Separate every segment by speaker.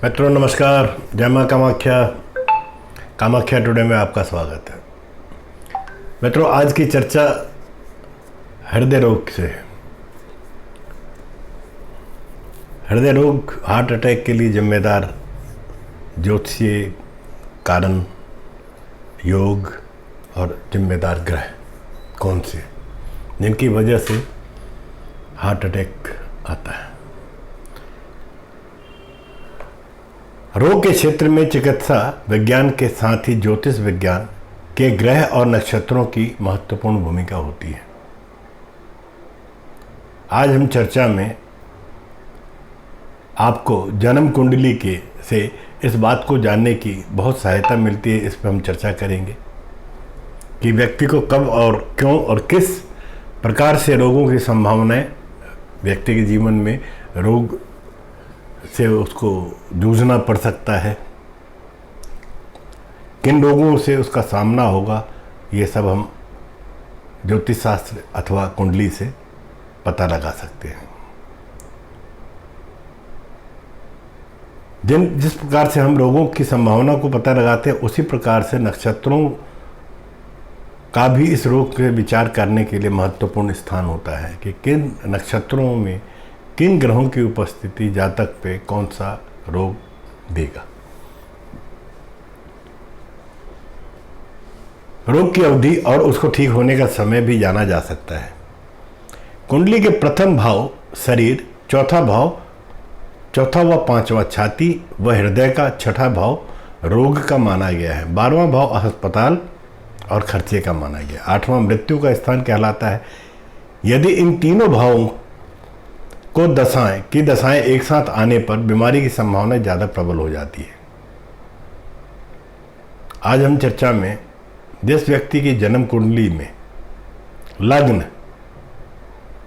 Speaker 1: मित्रों नमस्कार, जय माँ कामाख्या। कामाख्या टुडे में आपका स्वागत है। मित्रों, आज की चर्चा हृदय रोग से है। हृदय रोग, हार्ट अटैक के लिए जिम्मेदार ज्योतिषीय कारण, योग और जिम्मेदार ग्रह कौन से, जिनकी वजह से हार्ट अटैक आता है। रोग के क्षेत्र में चिकित्सा विज्ञान के साथ ही ज्योतिष विज्ञान के ग्रह और नक्षत्रों की महत्वपूर्ण भूमिका होती है। आज हम चर्चा में आपको जन्म कुंडली के से इस बात को जानने की बहुत सहायता मिलती है। इस पर हम चर्चा करेंगे कि व्यक्ति को कब और क्यों और किस प्रकार से रोगों की संभावनाएं व्यक्ति के जीवन में रोग से उसको जूझना पड़ सकता है, किन रोगों से उसका सामना होगा, ये सब हम ज्योतिष शास्त्र अथवा कुंडली से पता लगा सकते हैं। जिस प्रकार से हम रोगों की संभावना को पता लगाते हैं, उसी प्रकार से नक्षत्रों का भी इस रोग पे विचार करने के लिए महत्वपूर्ण स्थान होता है कि किन नक्षत्रों में किन ग्रहों की उपस्थिति जातक पे कौन सा रोग देगा। रोग की अवधि और उसको ठीक होने का समय भी जाना जा सकता है। कुंडली के प्रथम भाव शरीर, चौथा व पांचवा छाती व हृदय का, छठा भाव रोग का माना गया है, 12वां भाव अस्पताल और खर्चे का माना गया, 8वां मृत्यु का स्थान कहलाता है। यदि इन तीनों भावों को दशाएं एक साथ आने पर बीमारी की संभावना ज़्यादा प्रबल हो जाती है। आज हम चर्चा में जिस व्यक्ति की जन्म कुंडली में लग्न,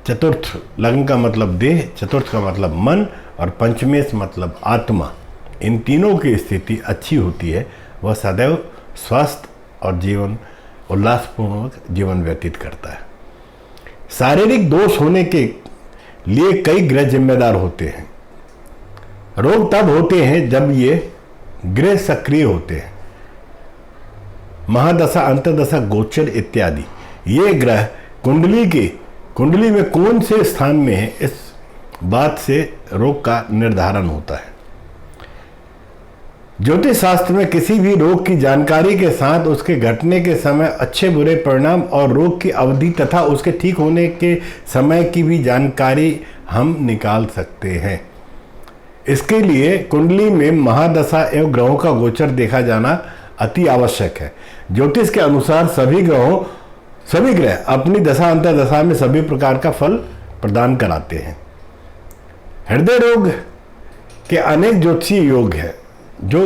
Speaker 1: चतुर्थ, लग्न का मतलब देह, चतुर्थ का मतलब मन और पंचमेश मतलब आत्मा, इन तीनों की स्थिति अच्छी होती है, वह सदैव स्वस्थ और उल्लासपूर्वक जीवन व्यतीत करता है। शारीरिक दोष होने के लिए कई ग्रह जिम्मेदार होते हैं। रोग तब होते हैं जब ये ग्रह सक्रिय होते हैं। महादशा, अंतर्दशा, गोचर इत्यादि ये ग्रह कुंडली में कौन से स्थान में है, इस बात से रोग का निर्धारण होता है। ज्योतिष शास्त्र में किसी भी रोग की जानकारी के साथ उसके घटने के समय अच्छे बुरे परिणाम और रोग की अवधि तथा उसके ठीक होने के समय की भी जानकारी हम निकाल सकते हैं। इसके लिए कुंडली में महादशा एवं ग्रहों का गोचर देखा जाना अति आवश्यक है। ज्योतिष के अनुसार सभी ग्रह अपनी दशा अंतर्दशा में सभी प्रकार का फल प्रदान कराते हैं। हृदय रोग के अनेक ज्योतिषीय योग हैं जो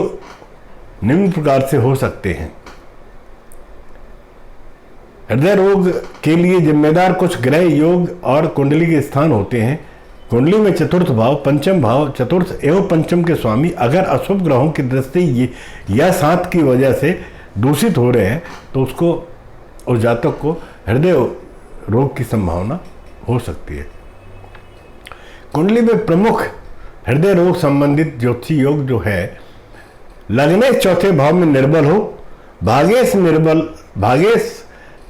Speaker 1: निम्न प्रकार से हो सकते हैं। हृदय रोग के लिए जिम्मेदार कुछ ग्रह, योग और कुंडली के स्थान होते हैं। कुंडली में चतुर्थ भाव, पंचम भाव, चतुर्थ एवं पंचम के स्वामी अगर अशुभ ग्रहों की दृष्टि या साथ की वजह से दूषित हो रहे हैं तो उस जातक को हृदय रोग की संभावना हो सकती है। कुंडली में प्रमुख हृदय रोग संबंधित ज्योतिषीय योग जो है, लग्नेश चौथे भाव में निर्बल हो, भागेश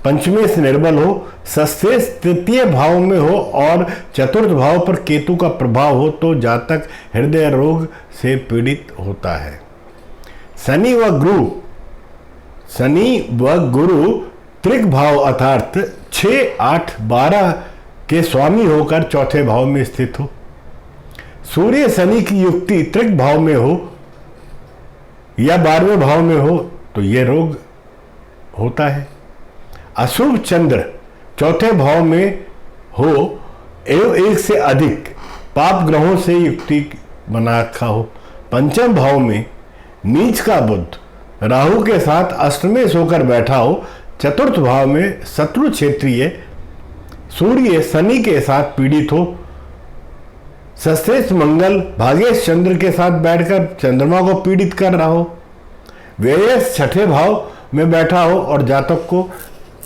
Speaker 1: पंचमेश निर्बल हो, षष्ठेश तृतीय भाव में हो और चतुर्थ भाव पर केतु का प्रभाव हो तो जातक हृदय रोग से पीड़ित होता है। शनि व गुरु त्रिक भाव अर्थात 6, 8, 12 के स्वामी होकर चौथे भाव में स्थित हो। सूर्य शनि की युक्ति त्रिक भाव में हो या 12वें भाव में हो तो यह रोग होता है। अशुभ चंद्र चौथे भाव में हो एवं एक से अधिक पाप ग्रहों से युक्ति बना रखा हो। पंचम भाव में नीच का बुध राहु के साथ अष्टमेश होकर बैठा हो। चतुर्थ भाव में शत्रु क्षेत्रीय सूर्य शनि के साथ पीड़ित हो। षष्ठेश मंगल भागेश चंद्र के साथ बैठकर चंद्रमा को पीड़ित कर रहा हो। व्ययेश छठे भाव में बैठा हो और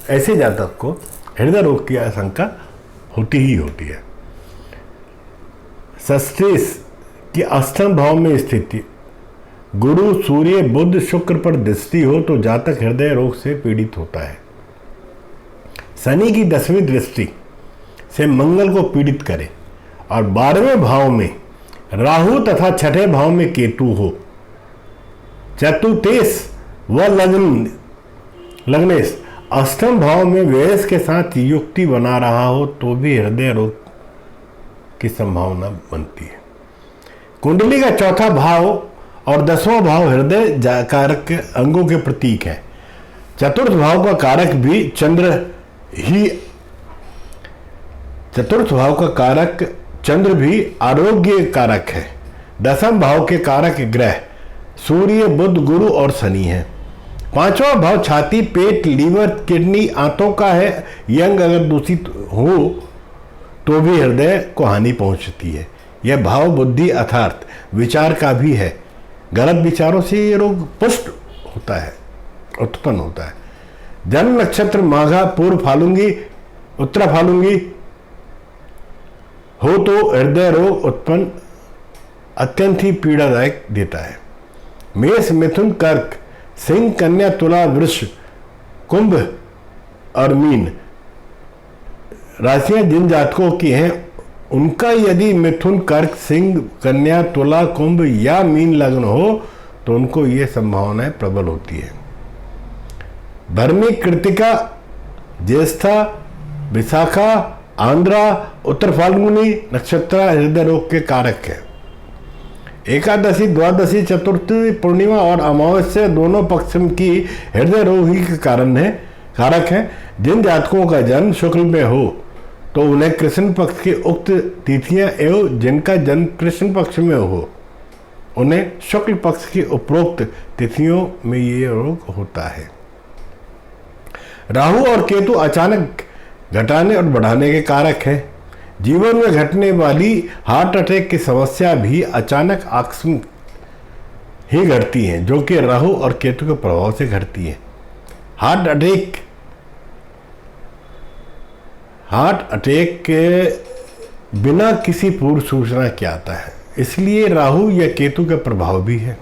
Speaker 1: ऐसे जातक को हृदय रोग की आशंका होती ही होती है। षष्ठेश की अष्टम भाव में स्थिति गुरु सूर्य बुध शुक्र पर दृष्टि हो तो जातक हृदय रोग से पीड़ित होता है। शनि की 10वीं दृष्टि से मंगल को पीड़ित करे और 12वें भाव में राहु तथा 6ठे भाव में केतु हो, चतुर्तेश व लग्नेश अष्टम भाव में व्यस के साथ युक्ति बना रहा हो तो भी हृदय रोग की संभावना बनती है। कुंडली का चौथा भाव और 10वां भाव हृदय कारक अंगों के प्रतीक है। चतुर्थ भाव का कारक भी चंद्र भी आरोग्य कारक है। 10वें भाव के कारक ग्रह सूर्य बुध गुरु और शनि है। 5वां भाव छाती पेट लीवर किडनी आंतों का है। यंग अगर दूषित हो तो भी हृदय को हानि पहुंचती है। यह भाव बुद्धि अर्थात विचार का भी है। गलत विचारों से ये रोग पुष्ट होता है, उत्पन्न होता है। जन्म नक्षत्र माघा पूर्व फाल्गुनी उत्तरा फाल्गुनी हो तो हृदय रोग उत्पन्न अत्यंत ही पीड़ादायक देता है। मेष मिथुन कर्क सिंह कन्या तुला वृष कुंभ और मीन राशियां जिन जातकों की हैं उनका यदि मिथुन कर्क सिंह कन्या तुला कुंभ या मीन लग्न हो तो उनको ये संभावनाएं प्रबल होती है। भरणी कृतिका ज्येष्ठा विशाखा आंध्रा उत्तर फाल्गुनी नक्षत्र हृदय रोग के कारक है। एकादशी द्वादशी चतुर्थी पूर्णिमा और अमावस्या दोनों पक्ष की हृदय रोग ही के कारक है। जिन जातकों का जन्म शुक्ल में हो तो उन्हें कृष्ण पक्ष की उक्त तिथियां एवं जिनका जन्म कृष्ण पक्ष में हो उन्हें शुक्ल पक्ष की उपरोक्त तिथियों में ये रोग होता है। राहु और केतु अचानक घटाने और बढ़ाने के कारक है। जीवन में घटने वाली हार्ट अटैक की समस्या भी अचानक आकस्मिक ही घटती है, जो कि राहु और केतु के प्रभाव से घटती है। हार्ट अटैक के बिना किसी पूर्व सूचना के आता है, इसलिए राहु या केतु का प्रभाव भी है।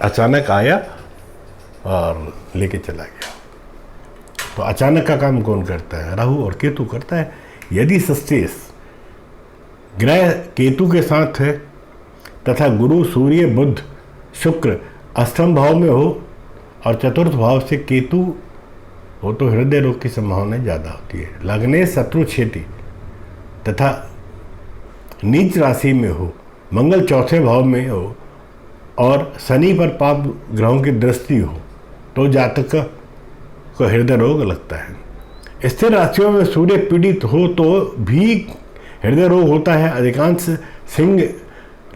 Speaker 1: अचानक आया और लेके चला गया। तो अचानक का काम कौन करता है? राहु और केतु करता है। यदि सस्तेश ग्रह केतु के साथ है तथा गुरु सूर्य बुध शुक्र अष्टम भाव में हो और चतुर्थ भाव से केतु हो तो हृदय रोग की संभावना ज़्यादा होती है। लग्ने शत्रु क्षेत्र तथा नीच राशि में हो, मंगल चौथे भाव में हो और शनि पर पाप ग्रहों की दृष्टि हो तो जातक को हृदय रोग लगता है। स्थिर राशियों में सूर्य पीड़ित हो तो भी हृदय रोग होता है। अधिकांश सिंह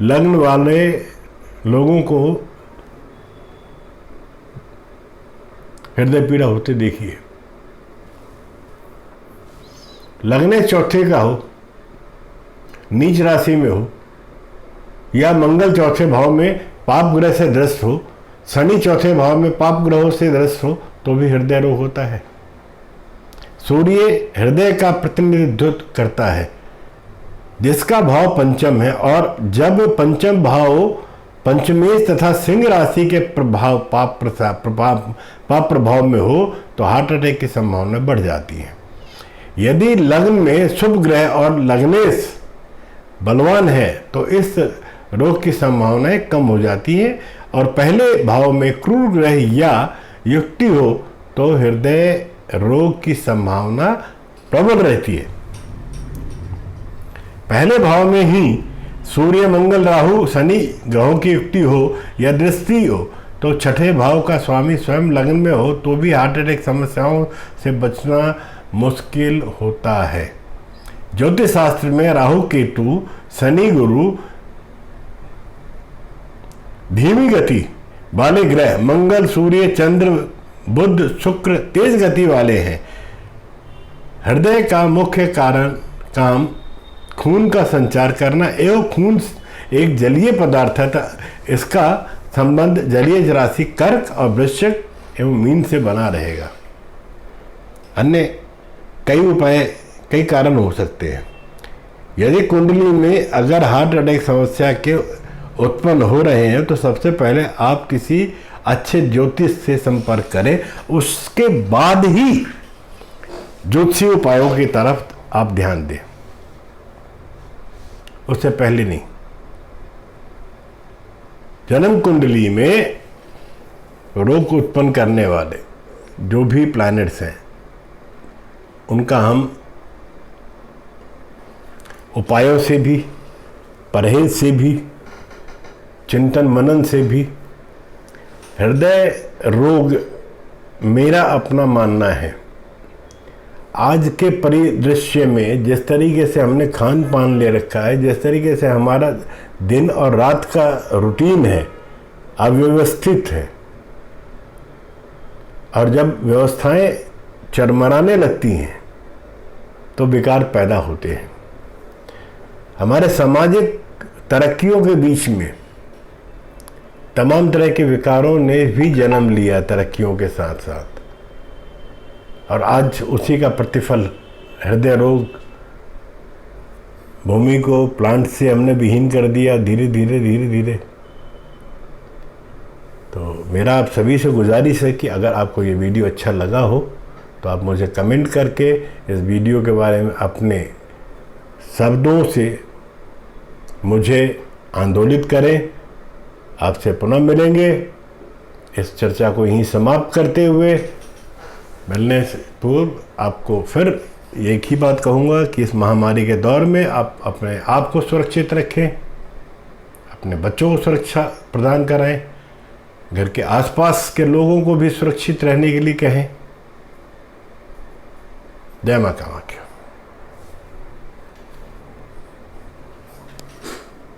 Speaker 1: लग्न वाले लोगों को हृदय पीड़ा होते देखिए। लग्ने चौथे का हो, नीच राशि में हो या मंगल चौथे भाव में पाप ग्रह से ग्रस्त हो, शनि चौथे भाव में पाप ग्रहों से ग्रस्त हो तो भी हृदय रोग होता है। सूर्य हृदय का प्रतिनिधित्व करता है जिसका भाव पंचम है और जब पंचम भाव पंचमेश तथा सिंह राशि के प्रभाव पाप प्रभाव में हो तो हार्ट अटैक की संभावना बढ़ जाती है। यदि लग्न में शुभ ग्रह और लग्नेश बलवान है तो इस रोग की संभावनाएं कम हो जाती हैं और पहले भाव में क्रूर ग्रह या युक्ति हो तो हृदय रोग की संभावना प्रबल रहती है। पहले भाव में ही सूर्य मंगल राहु शनि ग्रहों की युक्ति हो या दृष्टि हो तो छठे भाव का स्वामी स्वयं लग्न में हो तो भी हार्ट अटैक समस्याओं से बचना मुश्किल होता है। ज्योतिष शास्त्र में राहु केतु शनि गुरु धीमी गति वाले ग्रह मंगल सूर्य चंद्र बुध शुक्र तेज गति वाले हैं। हृदय का मुख्य काम खून का संचार करना एवं खून एक जलीय पदार्थ है। इसका संबंध जलीय राशि कर्क और वृश्चिक एवं मीन से बना रहेगा। अन्य कई कारण हो सकते हैं। यदि कुंडली में अगर हार्ट अटैक समस्या के उत्पन्न हो रहे हैं तो सबसे पहले आप किसी अच्छे ज्योतिष से संपर्क करें, उसके बाद ही ज्योतिषीय उपायों की तरफ आप ध्यान दें, उससे पहले नहीं। जन्म कुंडली में रोग उत्पन्न करने वाले जो भी प्लैनेट्स हैं उनका हम उपायों से भी, परहेज से भी, चिंतन मनन से भी, हृदय रोग मेरा अपना मानना है आज के परिदृश्य में जिस तरीके से हमने खान पान ले रखा है, जिस तरीके से हमारा दिन और रात का रूटीन है, अव्यवस्थित है, और जब व्यवस्थाएं चरमराने लगती हैं तो विकार पैदा होते हैं। हमारे सामाजिक तरक्कियों के बीच में तमाम तरह के विकारों ने भी जन्म लिया तरक्कियों के साथ साथ, और आज उसी का प्रतिफल हृदय रोग, भूमि को प्लांट से हमने विहीन कर दिया धीरे धीरे। तो मेरा आप सभी से गुजारिश है कि अगर आपको ये वीडियो अच्छा लगा हो तो आप मुझे कमेंट करके इस वीडियो के बारे में अपने शब्दों से मुझे आंदोलित करें। आपसे पुनः मिलेंगे। इस चर्चा को यहीं समाप्त करते हुए मिलने से पूर्व आपको फिर एक ही बात कहूँगा कि इस महामारी के दौर में आप अपने आप को सुरक्षित रखें, अपने बच्चों को सुरक्षा प्रदान कराएं, घर के आसपास के लोगों को भी सुरक्षित रहने के लिए कहें। जय मां कामाख्या।